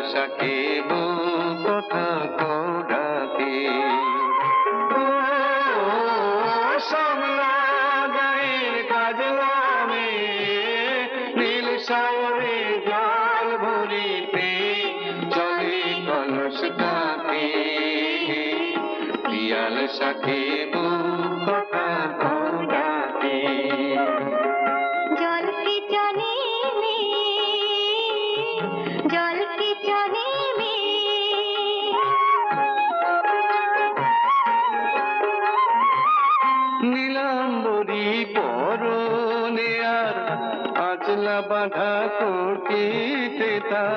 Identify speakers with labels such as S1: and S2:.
S1: সাকিব কথা কৌড়াতে নীল সাগরে জল ভরিতে চলে কলসটাতে পিয়াল সাকিব কথা কৌড়াতে
S2: জল কি জানে মে জল কি জানে মে
S1: নীলাম্বরী পরনে আর আঁচলা বাঁধা কোটিতে তার